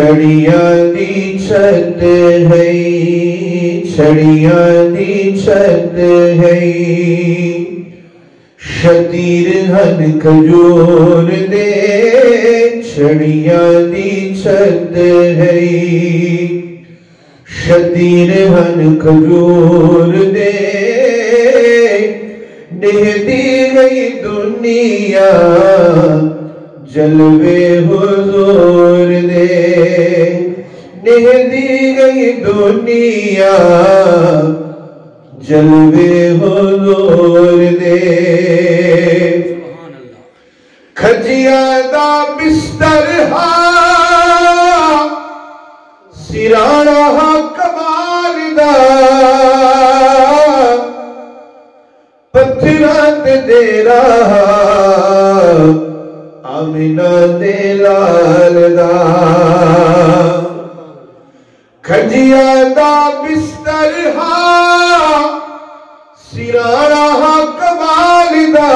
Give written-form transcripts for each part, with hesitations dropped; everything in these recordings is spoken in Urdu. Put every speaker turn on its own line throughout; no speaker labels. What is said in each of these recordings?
چھڑیاں دی چھت ہے چھڑیاں دی چھت ہے شتیر ہن کھجور دے چھڑیاں دی چھت ہے شتیر ہن کھجور دے ڈہتی گئی دنیا جلوے حضور دے ڈہتی گئی دنیا جلوے حضور دے کھجیاں دا بستر سرانا کمال دا پتھرات دے رہا آمینہ دے لال دا کھجیاں دا بستر سرانا کمال دا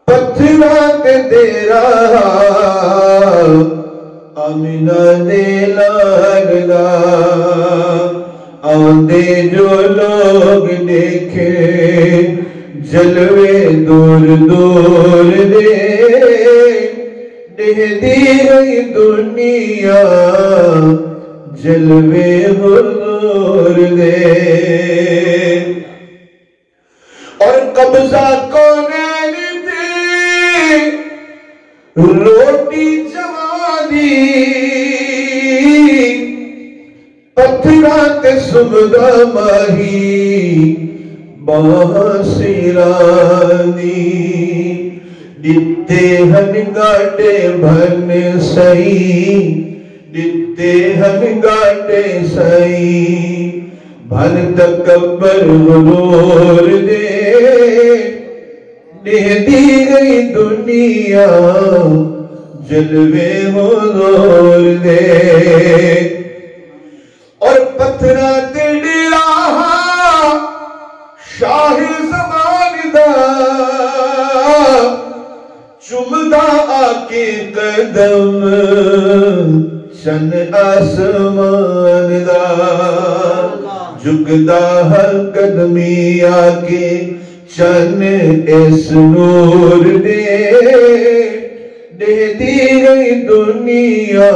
پتھرات دے رہا آمینہ دے لال دا آندے جو لوگ دیکھے جلوے دور دور دے ڈہتی گئی دنیا جلوے حضور دے اور قبضہ کونین تھی روٹی جوانی پتھرات سمدہ ماہی باسرانی دتے ہن گاٹے بھن سئی دتے ہن گاٹے سئی بھن تکبر غرور دے ڈہتی گئی دنیا جلوے حضور دے اور پتھرات ڈیرا شاہ زمان دا چمدا آکے قدم چن آسمان دا جگدا ہر قدمی آکے چن اس نور دے ڈہتی گئی دنیا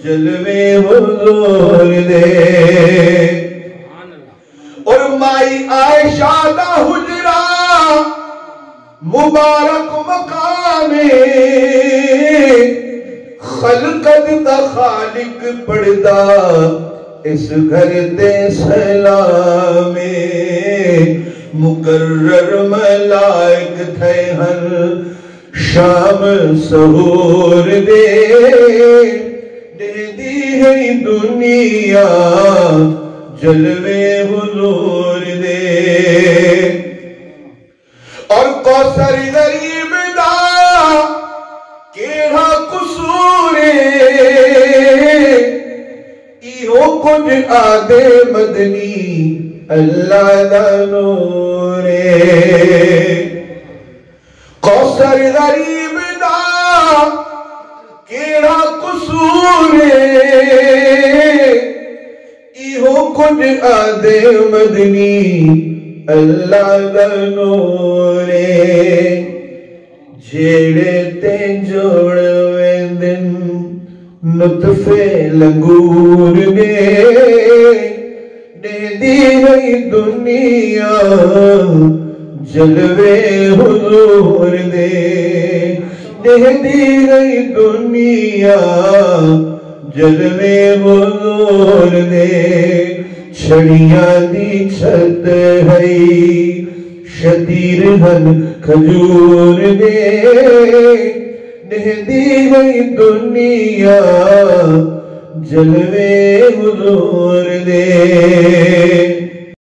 جلوے حضور دے اور مائی عائشہ دا حجرہ مبارک مقامے خلقت دا خالق پڑھدا اس گھر دے سلامے مقرر ملائک تھے ہر شام سحور دے ڈہتی گئی دنیا جلوے حضور دے اور کوثر غریب دا کیڑا قصور ایہو کچھ آدھے مدنی اللہ دا نور کوثر غریب دا کیڑا قصور ایہو کچھ آدھے مدنی اللہ دا نور جھیڑے تے جوڑ ویندن نطفے لنگور دے ڈہتی گئی دنیا جلوے حضور دے ڈہتی گئی دنیا جلوے حضور دے چھڑیاں دی چھت ہے شتیر ہن کھجور دے ڈہتی گئی دنیا جلوے حضور دے